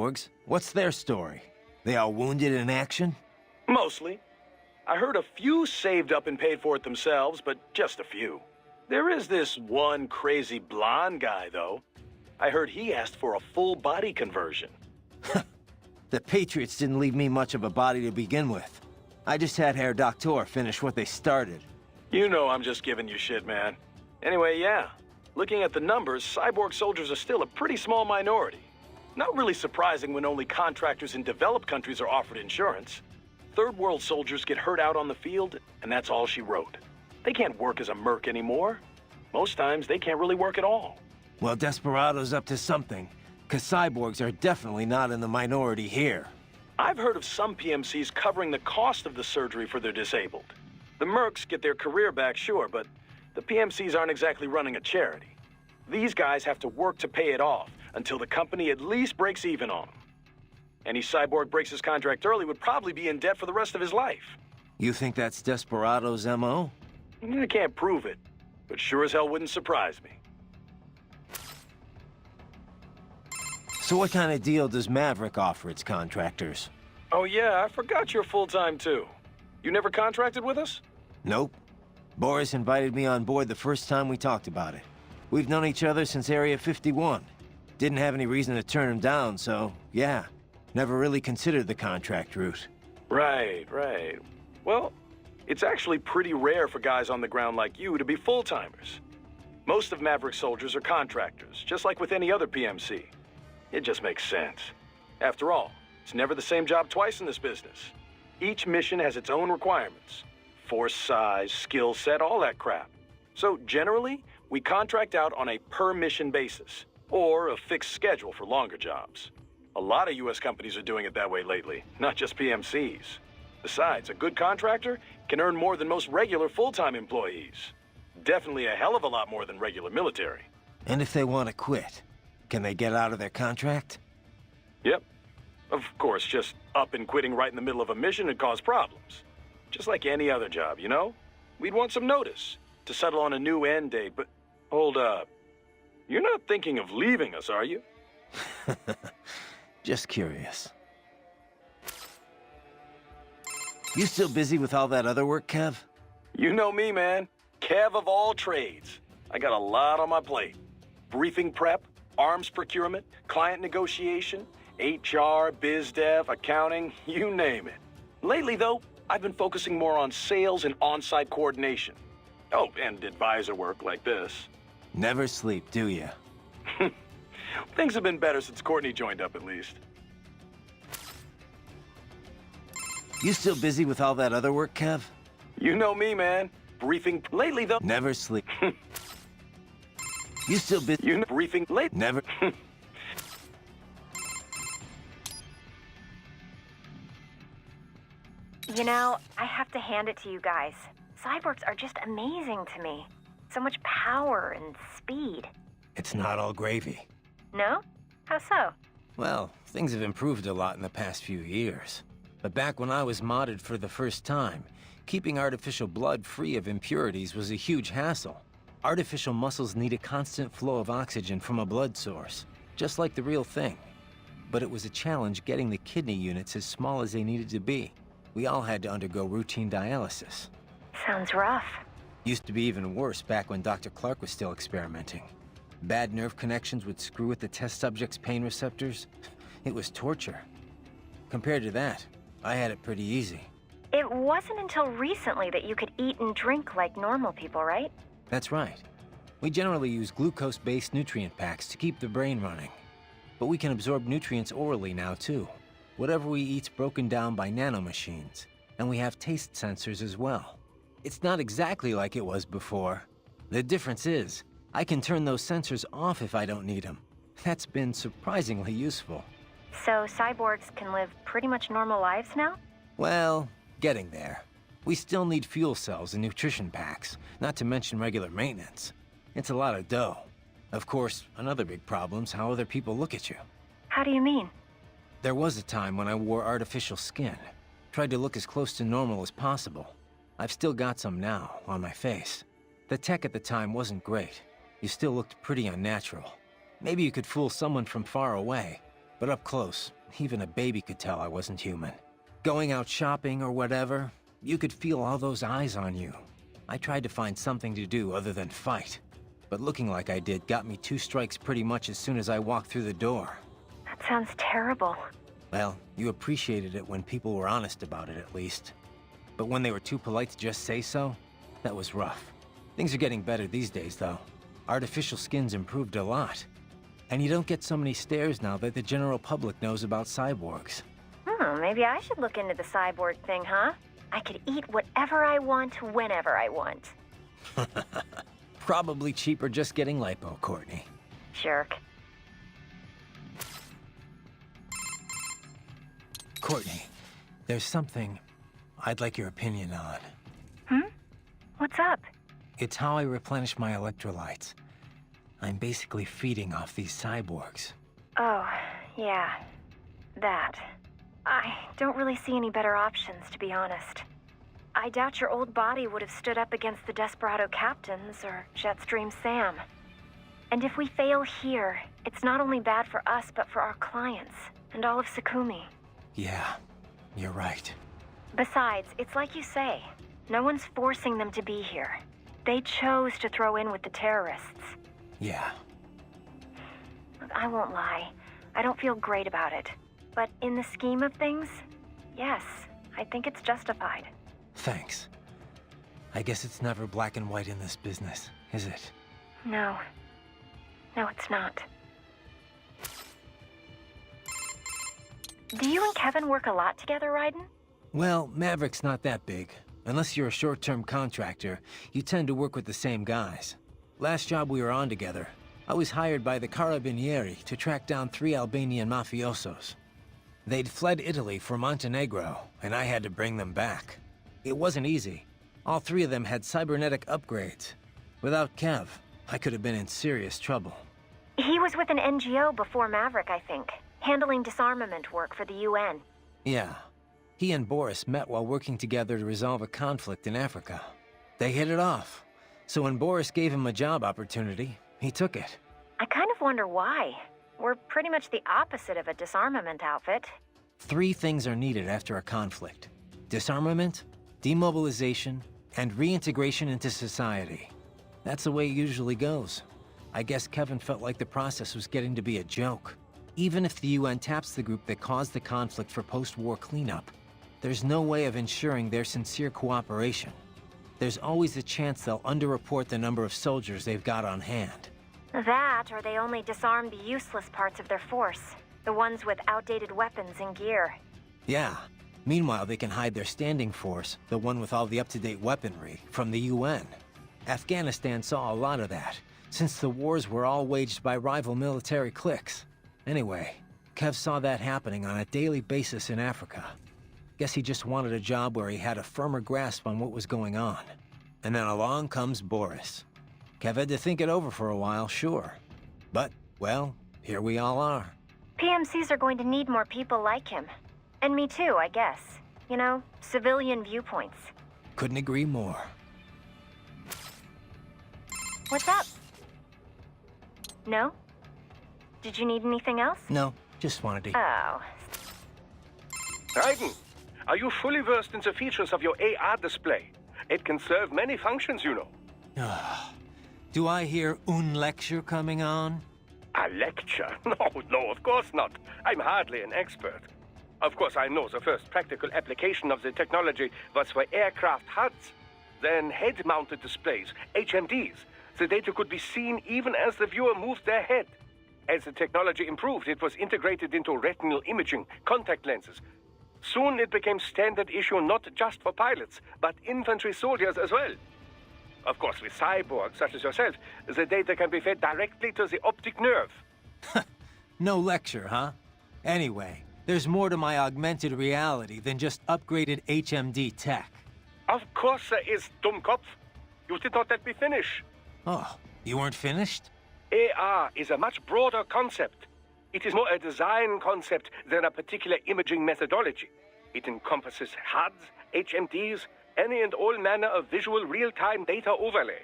Cyborgs? What's their story? They all wounded in action? Mostly. I heard a few saved up and paid for it themselves, but just a few. There is this one crazy blonde guy, though. I heard he asked for a full body conversion. The Patriots didn't leave me much of a body to begin with. I just had Herr Doctor finish what they started. You know I'm just giving you shit, man. Anyway, yeah. Looking at the numbers, cyborg soldiers are still a pretty small minority. Not really surprising when only contractors in developed countries are offered insurance. Third world soldiers get hurt out on the field, and that's all she wrote. They can't work as a merc anymore. Most times, they can't really work at all. Well, Desperado's up to something, because cyborgs are definitely not in the minority here. I've heard of some PMCs covering the cost of the surgery for their disabled. The mercs get their career back, sure, but the PMCs aren't exactly running a charity. These guys have to work to pay it off until the company at least breaks even on them. Any cyborg breaks his contract early would probably be in debt for the rest of his life. You think that's Desperado's MO? I can't prove it, but sure as hell wouldn't surprise me. So what kind of deal does Maverick offer its contractors? Oh yeah, I forgot you're full-time too. You never contracted with us? Nope. Boris invited me on board the first time we talked about it. We've known each other since Area 51. Didn't have any reason to turn him down, so yeah. Never really considered the contract route. Right. Well, it's actually pretty rare for guys on the ground like you to be full-timers. Most of Maverick soldiers are contractors, just like with any other PMC. It just makes sense. After all, it's never the same job twice in this business. Each mission has its own requirements. Force size, skill set, all that crap. So generally, we contract out on a per-mission basis, or a fixed schedule for longer jobs. A lot of US companies are doing it that way lately, not just PMCs. Besides, a good contractor can earn more than most regular full-time employees. Definitely a hell of a lot more than regular military. And if they want to quit, can they get out of their contract? Yep. Of course, just up and quitting right in the middle of a mission would cause problems. Just like any other job, you know? We'd want some notice to settle on a new end date, but hold up. You're not thinking of leaving us, are you? Just curious. You still busy with all that other work, Kev? You know me, man. Kev of all trades. I got a lot on my plate. Briefing prep, arms procurement, client negotiation, HR, biz dev, accounting, you name it. Lately, though, I've been focusing more on sales and on-site coordination. Oh, and advisor work like this. Never sleep, do you? Things have been better since Courtney joined up, at least. You still busy with all that other work, Kev? You know me, man. Briefing lately, though. Never sleep. You still busy? You know, briefing late. Never. You know, I have to hand it to you guys. Cyborgs are just amazing to me. So much power and speed. It's not all gravy. No? How so? Well, things have improved a lot in the past few years. But back when I was modded for the first time, keeping artificial blood free of impurities was a huge hassle. Artificial muscles need a constant flow of oxygen from a blood source, just like the real thing. But it was a challenge getting the kidney units as small as they needed to be. We all had to undergo routine dialysis. Sounds rough. Used to be even worse back when Dr. Clark was still experimenting. Bad nerve connections would screw with the test subject's pain receptors. It was torture. Compared to that, I had it pretty easy. It wasn't until recently that you could eat and drink like normal people, right? That's right. We generally use glucose-based nutrient packs to keep the brain running. But we can absorb nutrients orally now, too. Whatever we eat's broken down by nanomachines, and we have taste sensors as well. It's not exactly like it was before. The difference is, I can turn those sensors off if I don't need them. That's been surprisingly useful. So cyborgs can live pretty much normal lives now? Well, getting there. We still need fuel cells and nutrition packs, not to mention regular maintenance. It's a lot of dough. Of course, another big problem's how other people look at you. How do you mean? There was a time when I wore artificial skin. Tried to look as close to normal as possible. I've still got some now, on my face. The tech at the time wasn't great. You still looked pretty unnatural. Maybe you could fool someone from far away, But up close, even a baby could tell I wasn't human. Going out shopping or whatever, you could feel all those eyes on you. I tried to find something to do other than fight. But looking like I did got me 2 strikes pretty much as soon as I walked through the door. That sounds terrible. Well, you appreciated it when people were honest about it, at least. But when they were too polite to just say so, that was rough. Things are getting better these days, though. Artificial skin's improved a lot. And you don't get so many stares now that the general public knows about cyborgs. Maybe I should look into the cyborg thing, huh? I could eat whatever I want, whenever I want. Probably cheaper just getting lipo, Courtney. Jerk. Courtney, there's something I'd like your opinion on. What's up? It's how I replenish my electrolytes. I'm basically feeding off these cyborgs. Oh, yeah. That. I don't really see any better options, to be honest. I doubt your old body would have stood up against the Desperado Captains or Jetstream Sam. And if we fail here, it's not only bad for us, but for our clients, and all of Sakumi. Yeah, you're right. Besides, it's like you say, no one's forcing them to be here. They chose to throw in with the terrorists. Yeah. Look, I won't lie. I don't feel great about it. But in the scheme of things, yes, I think it's justified. Thanks. I guess it's never black and white in this business, is it? No. No, it's not. Do you and Kevin work a lot together, Raiden? Well, Maverick's not that big. Unless you're a short-term contractor, you tend to work with the same guys. Last job we were on together, I was hired by the Carabinieri to track down 3 Albanian mafiosos. They'd fled Italy for Montenegro, and I had to bring them back. It wasn't easy. All 3 of them had cybernetic upgrades. Without Kev, I could have been in serious trouble. He was with an NGO before Maverick, I think, handling disarmament work for the UN. Yeah. He and Boris met while working together to resolve a conflict in Africa. They hit it off. So when Boris gave him a job opportunity, he took it. I kind of wonder why. We're pretty much the opposite of a disarmament outfit. 3 things are needed after a conflict: disarmament, demobilization, and reintegration into society. That's the way it usually goes. I guess Kevin felt like the process was getting to be a joke. Even if the UN taps the group that caused the conflict for post-war cleanup, there's no way of ensuring their sincere cooperation. There's always a chance they'll underreport the number of soldiers they've got on hand. That, or they only disarm the useless parts of their force. The ones with outdated weapons and gear. Yeah. Meanwhile, they can hide their standing force, the one with all the up-to-date weaponry, from the UN. Afghanistan saw a lot of that, since the wars were all waged by rival military cliques. Anyway, Kev saw that happening on a daily basis in Africa. Guess he just wanted a job where he had a firmer grasp on what was going on. And then along comes Boris. Kev had to think it over for a while, sure. But, well, here we all are. PMCs are going to need more people like him. And me too, I guess. You know, civilian viewpoints. Couldn't agree more. What's up? No? Did you need anything else? No, just wanted to... Oh. Raiden, are you fully versed in the features of your AR display? It can serve many functions, you know. Do I hear un lecture coming on? A lecture? No, of course not. I'm hardly an expert. Of course, I know the first practical application of the technology was for aircraft HUDs. Then head-mounted displays, HMDs. The data could be seen even as the viewer moved their head. As the technology improved, it was integrated into retinal imaging, contact lenses. Soon it became standard issue not just for pilots, but infantry soldiers as well. Of course, with cyborgs such as yourself, the data can be fed directly to the optic nerve. No lecture, huh? Anyway, there's more to my augmented reality than just upgraded HMD tech. Of course there is, Dummkopf. You did not let me finish. Oh, you weren't finished? AR is a much broader concept. It is more a design concept than a particular imaging methodology. It encompasses HUDs, HMDs, any and all manner of visual real-time data overlay.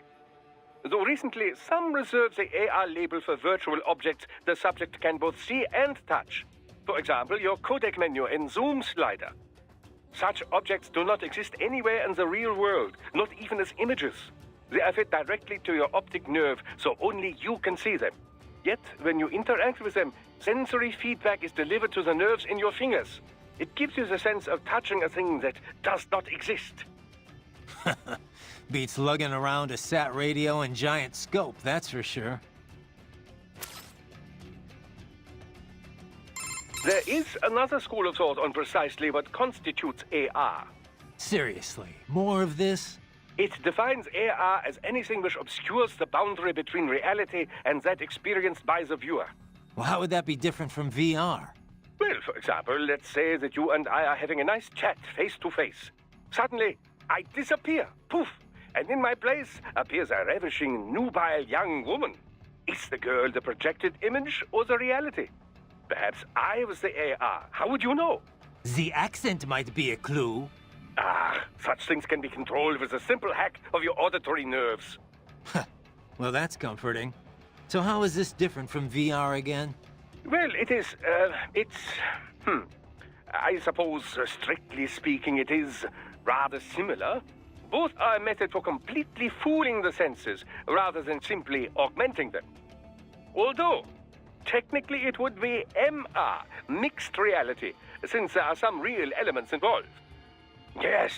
Though recently, some reserve the AR label for virtual objects the subject can both see and touch. For example, your codec menu and zoom slider. Such objects do not exist anywhere in the real world, not even as images. They are fed directly to your optic nerve, so only you can see them. Yet, when you interact with them, sensory feedback is delivered to the nerves in your fingers. It gives you the sense of touching a thing that does not exist. Beats lugging around a sat radio and giant scope, that's for sure. There is another school of thought on precisely what constitutes AR. Seriously, more of this? It defines AR as anything which obscures the boundary between reality and that experienced by the viewer. Well, how would that be different from VR? Well, for example, let's say that you and I are having a nice chat face to face. Suddenly, I disappear, poof, and in my place appears a ravishing, nubile young woman. Is the girl the projected image or the reality? Perhaps I was the AR. How would you know? The accent might be a clue. Ah, such things can be controlled with a simple hack of your auditory nerves. Well, that's comforting. So how is this different from VR again? Well, I suppose, strictly speaking, it is rather similar. Both are a method for completely fooling the senses, rather than simply augmenting them. Although, technically it would be MR, mixed reality, since there are some real elements involved. Yes,